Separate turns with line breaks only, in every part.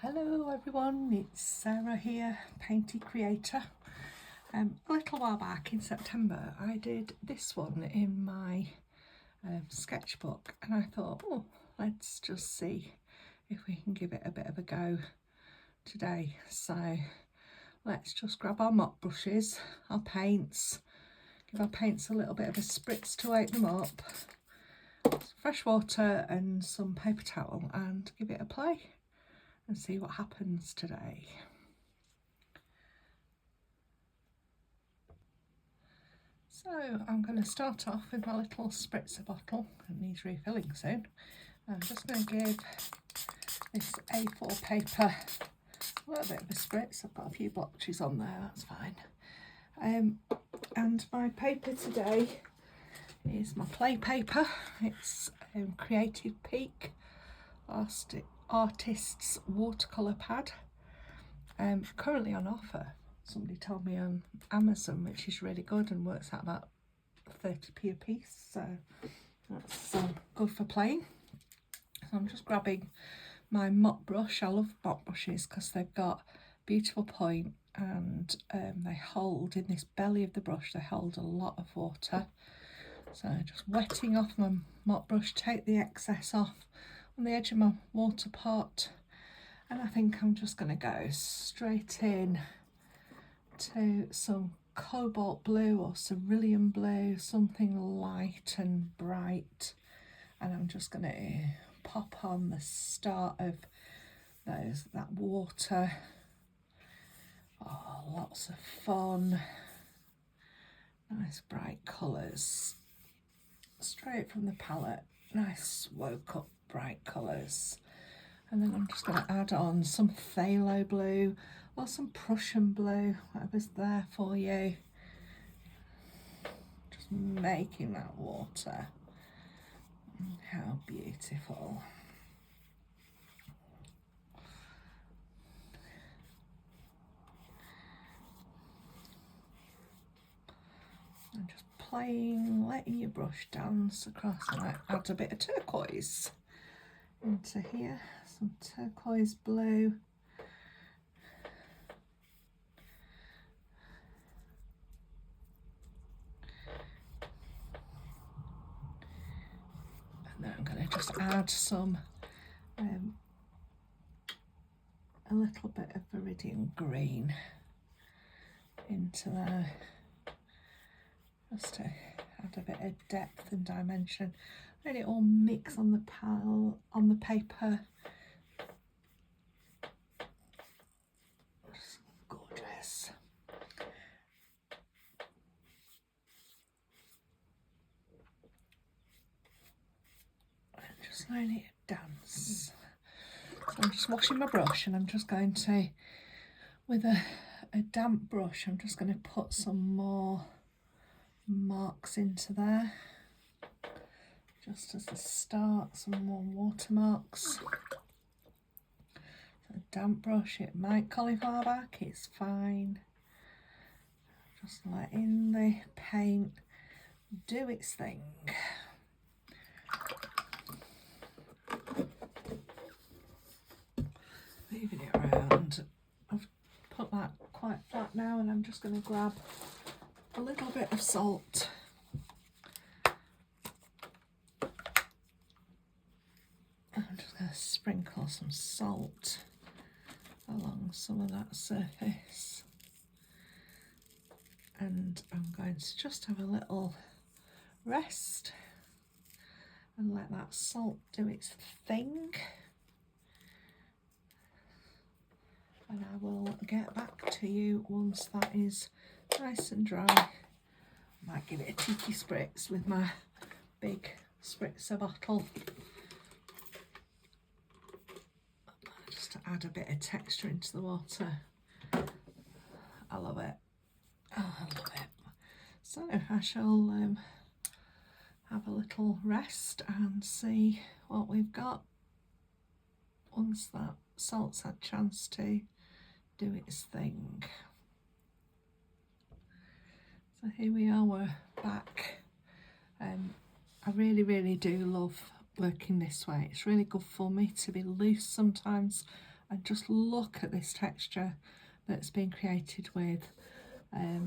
Hello everyone, it's Sarah here, Painty Creator. A little while back in September I did this one in my sketchbook, and I thought, oh, let's just see if we can give it a bit of a go today. So let's just grab our mop brushes, our paints, give our paints a little bit of a spritz to wake them up, some fresh water and some paper towel, and give it a play and see what happens today. So I'm going to start off with my little spritzer bottle. It needs refilling soon. I'm just going to give this A4 paper a little bit of a spritz. I've got a few blotches on there, that's fine. And my paper today is my play paper. It's Creative Peak Artist's watercolour pad, currently on offer. Somebody told me on Amazon, which is really good and works out about 30p a piece, so that's good for playing. So I'm just grabbing my mop brush. I love mop brushes because they've got beautiful point, and they hold, in this belly of the brush, they hold a lot of water. So just wetting off my mop brush, take the excess off on the edge of my water pot, and I think I'm just going to go straight in to some cobalt blue or cerulean blue, something light and bright, and I'm just going to pop on the start of that water. Oh, lots of fun, nice bright colours straight from the palette, nice woke up bright colours. And then I'm just going to add on some phthalo blue or some Prussian blue, whatever's there for you. Just making that water. How beautiful. And just playing, letting your brush dance across, and I add a bit of turquoise into here, some turquoise blue. And then I'm going to just add some, a little bit of viridian green into there, just to add a bit of depth and dimension. Let it all mix on the paper. It's gorgeous. And just letting it dance. So I'm just washing my brush, and I'm just going to, with a damp brush, I'm just going to put some more marks into there, just as a start, some more watermarks. So damp brush, it might cauliflower back, it's fine. Just letting the paint do its thing. Moving it around. I've put that quite flat now, and I'm just going to grab a little bit of salt. I'm just going to sprinkle some salt along some of that surface, and I'm going to just have a little rest and let that salt do its thing, and I will get back to you once that is nice and dry. I might give it a cheeky spritz with my big spritzer bottle, just to add a bit of texture into the water. I love it. Oh, I love it. So I shall have a little rest and see what we've got once that salt's had a chance to do its thing. So here we are, we're back. I really do love working this way. It's really good for me to be loose sometimes and just look at this texture that's been created with a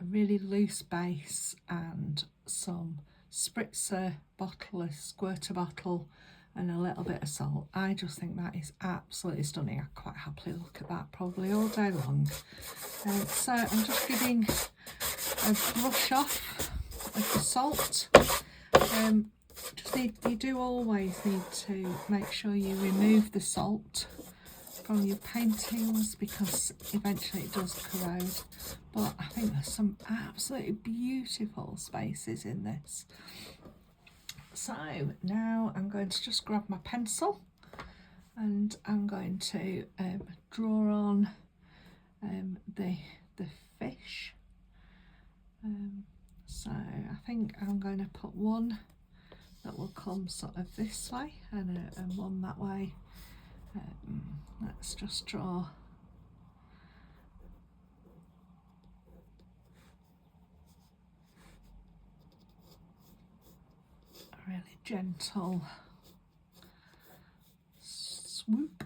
really loose base and some spritzer bottle, a squirter bottle, and a little bit of salt. I just think that is absolutely stunning. I quite happily look at that probably all day long. So I'm just giving a brush off of the salt. You do always need to make sure you remove the salt from your paintings because eventually it does corrode. But I think there's some absolutely beautiful spaces in this. So now I'm going to just grab my pencil and I'm going to draw on the fish. So I think I'm going to put one that will come sort of this way and one that way. Let's just draw a really gentle swoop.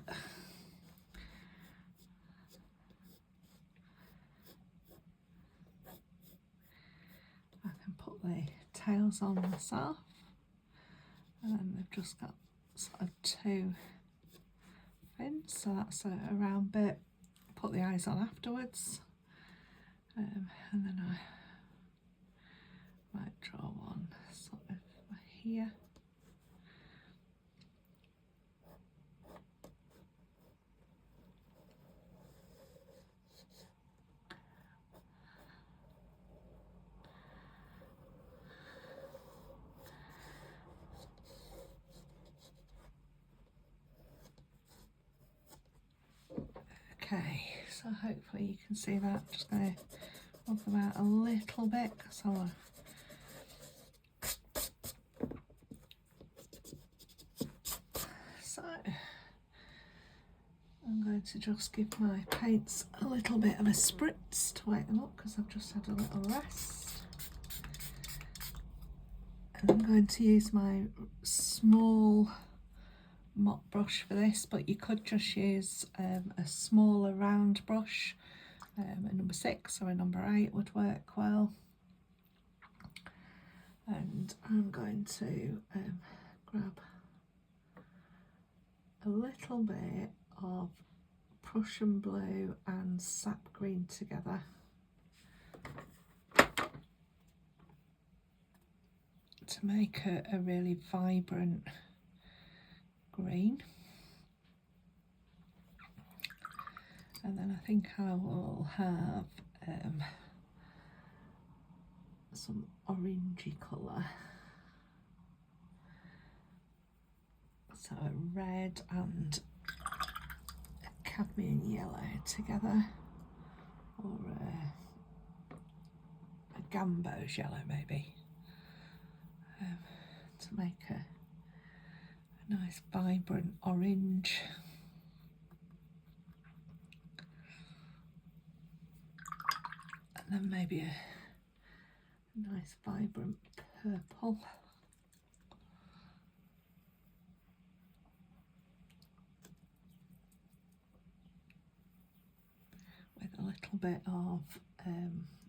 I can put the tails on myself, and then they've just got sort of two fins, so that's a round bit. Put the eyes on afterwards, and then I might draw one sort of here. Okay, so hopefully you can see that. Just going to rub them out a little bit because so I'm going to just give my paints a little bit of a spritz to wake them up because I've just had a little rest. And I'm going to use my small mop brush for this, but you could just use a smaller round brush. A number 6 or a number 8 would work well. And I'm going to grab a little bit of Prussian blue and sap green together. To make a really vibrant green. And then I think I will have some orangey colour. So a red and a cadmium yellow together, or a gamboge yellow maybe, to make a nice vibrant orange. And then maybe a nice vibrant purple. With a little bit of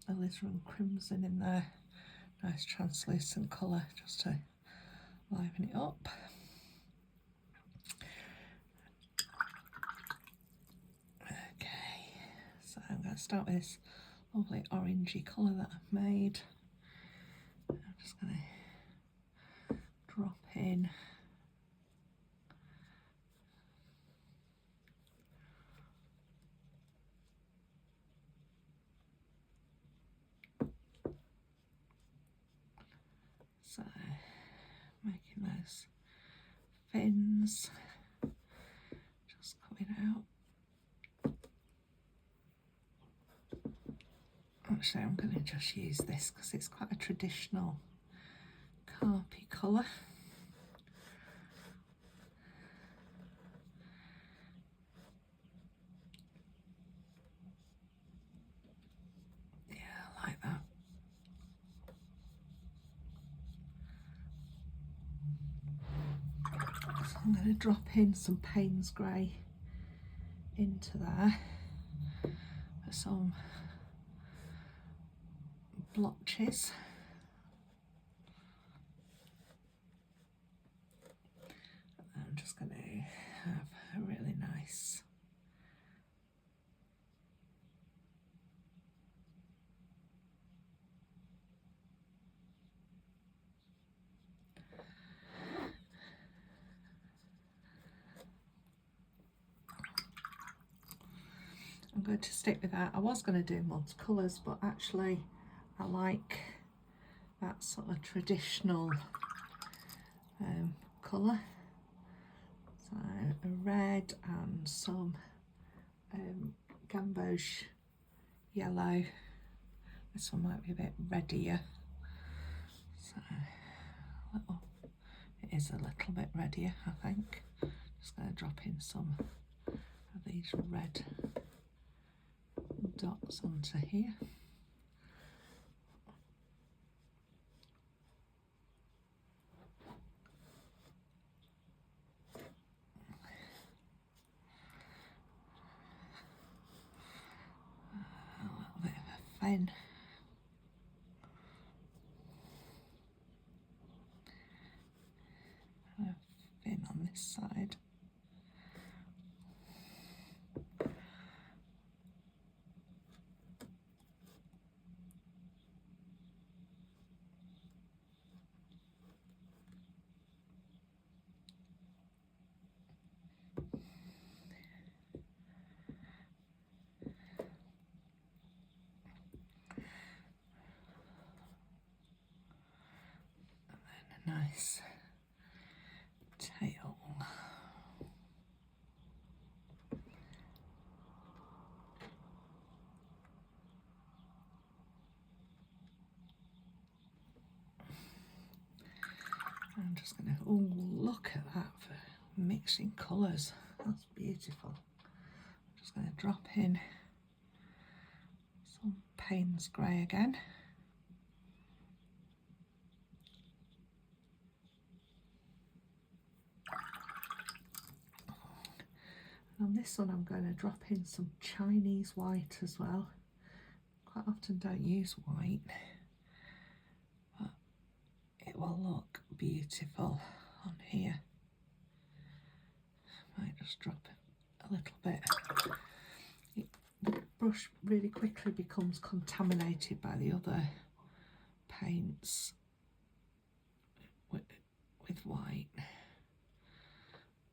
alizarin crimson in there. Nice translucent colour just to liven it up. Okay, so I'm going to start with this lovely orangey colour that I've made. I'm just going to drop in so making those fins just coming out. Actually, I'm going to just use this because it's quite a traditional carpy colour. Yeah, I like that. So I'm going to drop in some Payne's Grey into there for some blotches. I'm just going to have a really nice I'm going to stick with that. I was going to do watercolours, but actually I like that sort of traditional colour. So a red and some gamboge yellow. This one might be a bit reddier. So it is a little bit reddier, I think. Just going to drop in some of these red dots onto here. A little bit of a fin. A fin on this side. Nice tail. I'm just going to, oh, look at that for mixing colours. That's beautiful. I'm just going to drop in some Payne's Grey again. And on this one I'm going to drop in some Chinese white as well. Quite often don't use white, but it will look beautiful on here. Might just drop a little bit. The brush really quickly becomes contaminated by the other paints with white,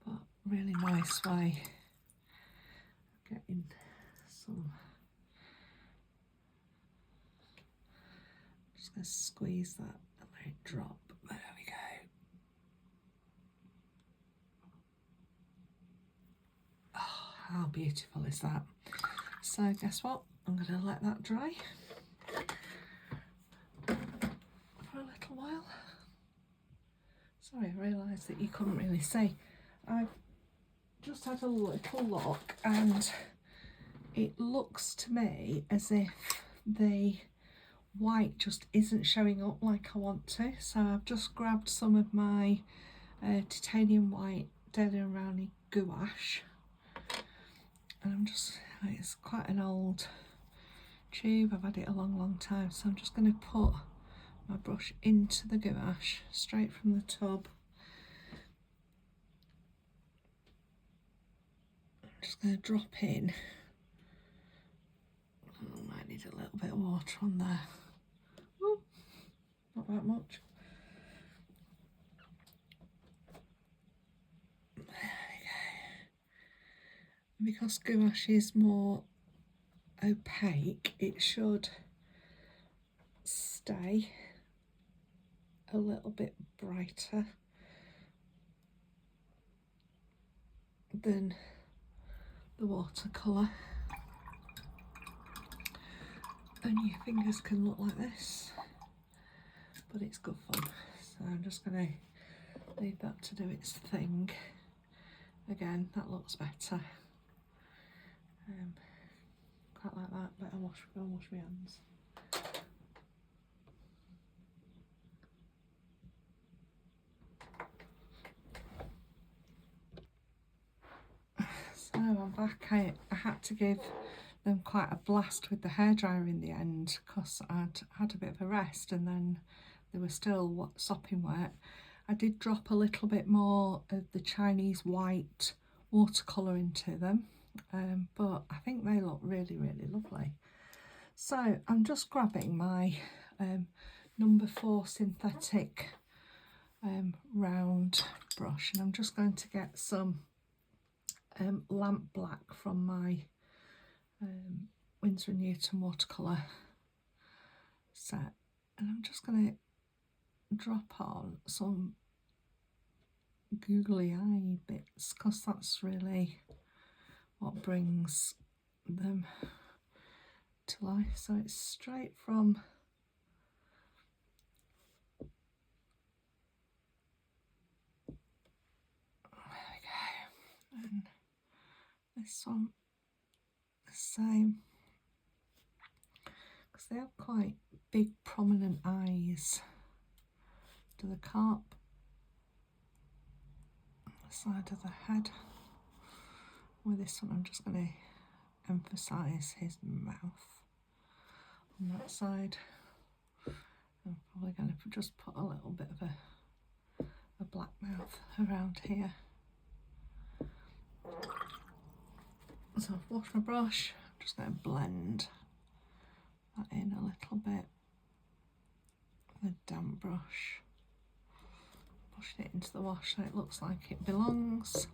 but really nice way of getting some. Just going to squeeze that and let it drop. There we go. Oh, how beautiful is that? So guess what? I'm going to let that dry for a little while. Sorry, I realised that you couldn't really see. I've just had a little look and it looks to me as if the white just isn't showing up like I want to. So I've just grabbed some of my titanium white Daily and Rowney gouache. And I'm just, it's quite an old tube, I've had it a long time, so I'm just going to put my brush into the gouache straight from the tub. I'm just going to drop in, I might need a little bit of water on there. Ooh, not that much. There we go. Because gouache is more opaque, it should stay a little bit brighter than the watercolour, and your fingers can look like this, but it's good fun. So I'm just going to leave that to do its thing. Again, that looks better. Quite like that. Better go and wash my hands. So I'm back. I had to give them quite a blast with the hairdryer in the end because I'd had a bit of a rest and then they were still sopping wet. I did drop a little bit more of the Chinese white watercolour into them, but I think they look really, really lovely. So I'm just grabbing my number 4 synthetic round brush, and I'm just going to get some lamp black from my Winsor & Newton watercolour set, and I'm just going to drop on some googly eye bits because that's really what brings them to life. So it's straight from and this one the same because they have quite big prominent eyes to the carp on the side of the head. With this one I'm just going to emphasise his mouth on that side. I'm probably going to just put a little bit of a black mouth around here. So I've washed my brush, I'm just going to blend that in a little bit with a damp brush. Pushing it into the wash so it looks like it belongs.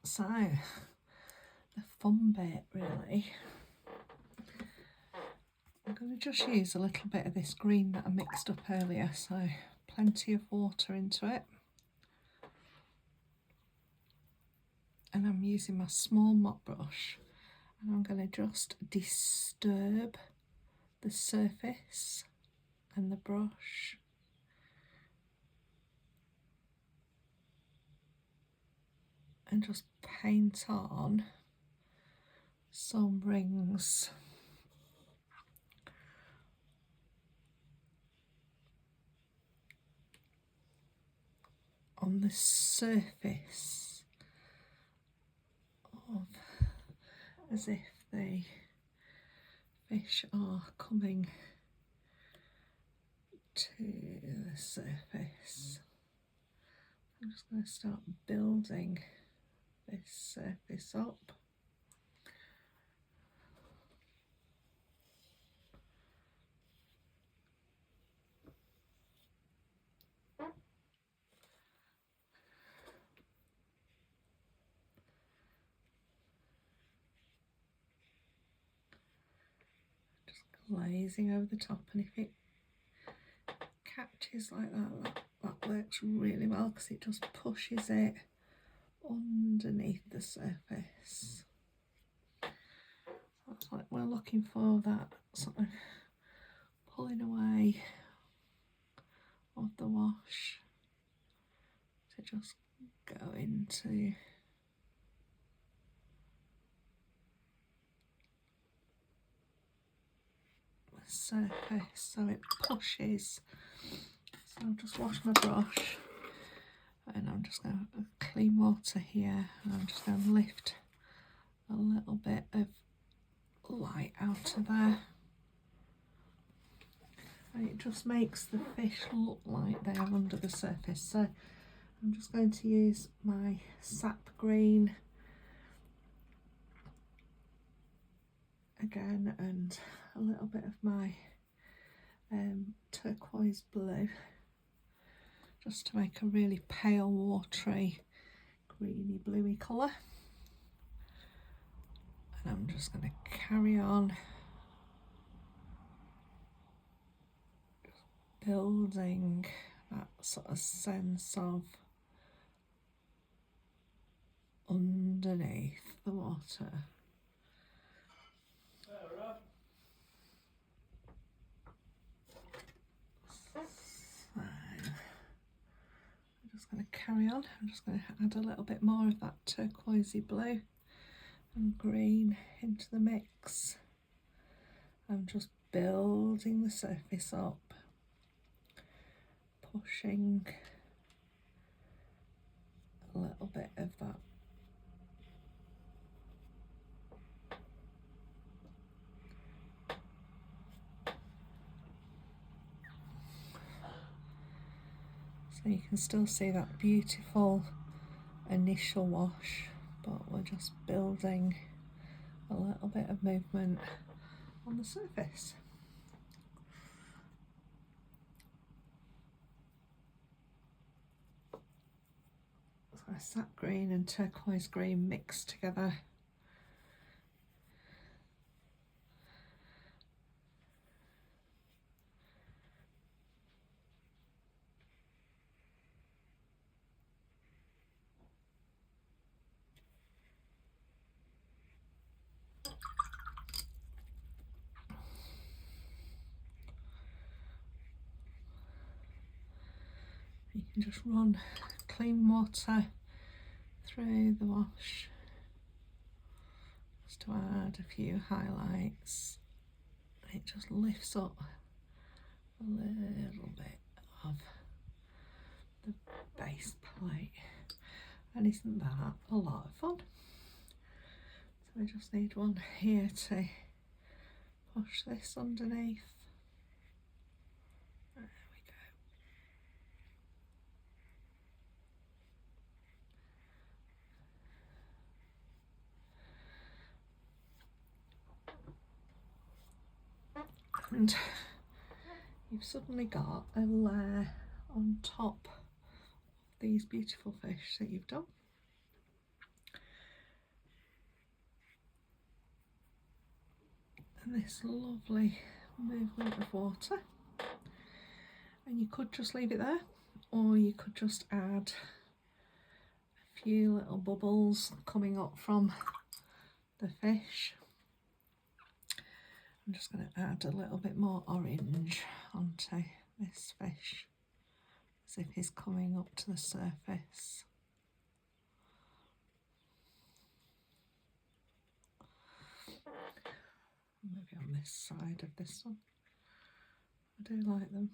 So, the fun bit really, I'm going to just use a little bit of this green that I mixed up earlier, so plenty of water into it. And I'm using my small mop brush and I'm going to just disturb the surface and the brush. And just paint on some rings on the surface of, as if the fish are coming to the surface. I'm just going to start building this surface up. Glazing over the top, and if it catches like that works really well because it just pushes it underneath the surface. That's like we're looking for, that sort of pulling away of the wash to just go into surface so it pushes. So I'll just wash my brush and I'm just going to clean water here, and I'm just going to lift a little bit of light out of there, and it just makes the fish look like they are under the surface. So I'm just going to use my sap green again and a little bit of my turquoise blue, just to make a really pale, watery, greeny, bluey colour. And I'm just going to carry on building that sort of sense of underneath the water. I'm just going to carry on. I'm just going to add a little bit more of that turquoisey blue and green into the mix. I'm just building the surface up, pushing a So you can still see that beautiful initial wash, but we're just building a little bit of movement on the surface. So sap green and turquoise green mixed together. You can just run clean water through the wash just to add a few highlights. It just lifts up a little bit of the base plate, and isn't that a lot of fun? So we just need one here to push this underneath. There we go. And you've suddenly got a layer on top of these beautiful fish that you've done. And this lovely movement of water. And you could just leave it there, or you could just add a few little bubbles coming up from the fish. I'm just going to add a little bit more orange onto this fish, as if he's coming up to the surface. Maybe on this side of this one. I do like them.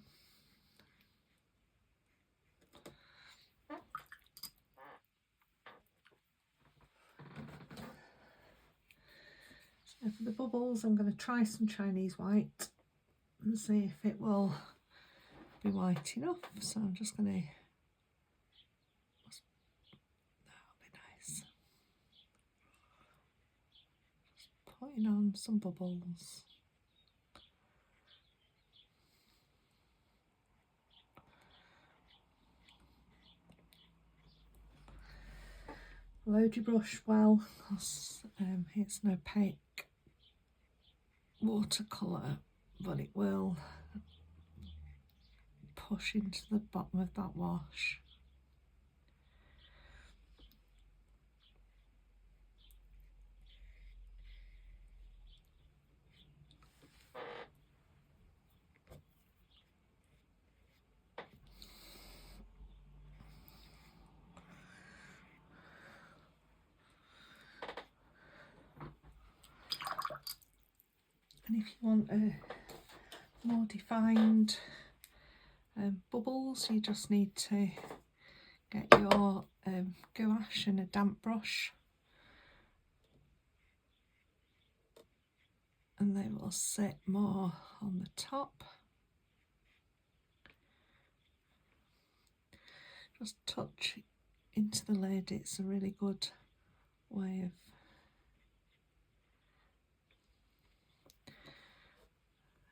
So for the bubbles, I'm going to try some Chinese white and see if it will be white enough. So I'm just going to, that'll be nice. Just putting on some bubbles. Load your brush well, because it's an opaque watercolour, but it will push into the bottom of that wash. And if you want a more defined bubbles, you just need to get your gouache and a damp brush, and they will sit more on the top. Just touch into the lid, it's a really good way of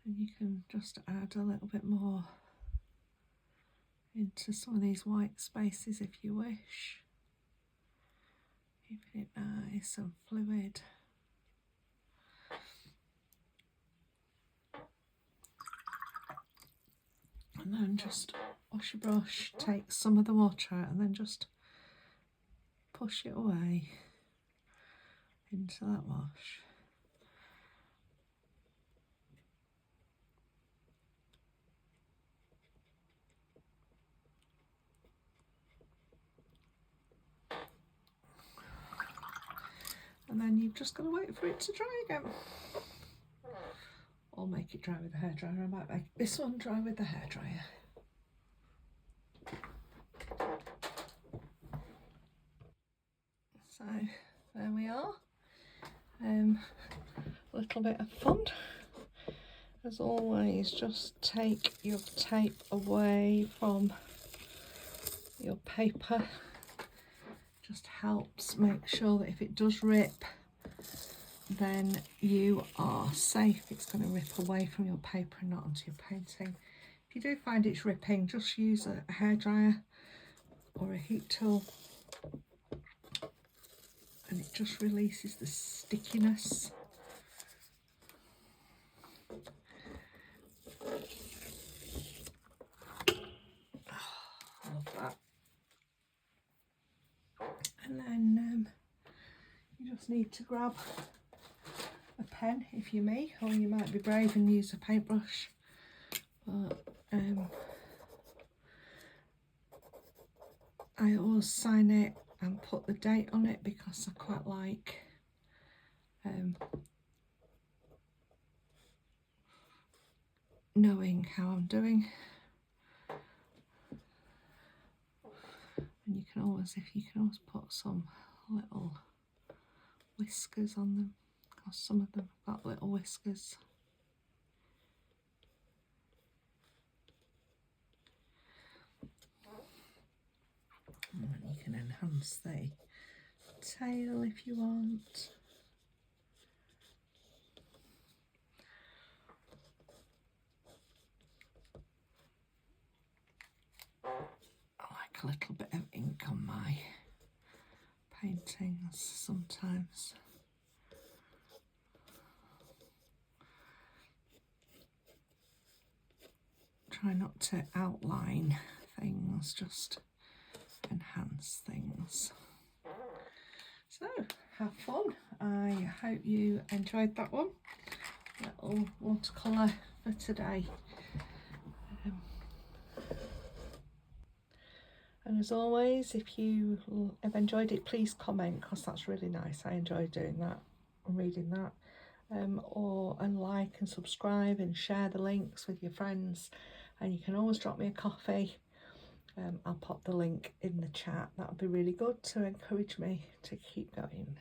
and you can just add a little bit more into some of these white spaces if you wish, keeping it nice and fluid. And then just wash your brush, take some of the water out, and then just push it away into that wash. And then you've just got to wait for it to dry again. Or make it dry with the hairdryer. I might make this one dry with the hairdryer. So there we are. Little bit of fun. As always, just take your tape away from your paper. Just helps make sure that if it does rip, then you are safe. It's going to rip away from your paper and not onto your painting. If you do find it's ripping, just use a hairdryer or a heat tool, and it just releases the stickiness. Love that. And then you just need to grab a pen if you're me, or you might be brave and use a paintbrush, but I always sign it and put the date on it because I quite like knowing how I'm doing. And you can always put some little whiskers on them, because some of them have got little whiskers. And then you can enhance the tail if you want. I like a little bit of ink on my paintings sometimes. Try not to outline things, just enhance things. So have fun. I hope you enjoyed that one. Little watercolour for today. And as always, if you have enjoyed it, please comment, because that's really nice. I enjoy doing that and reading that. And like and subscribe and share the links with your friends. And you can always drop me a coffee. I'll pop the link in the chat. That would be really good to encourage me to keep going.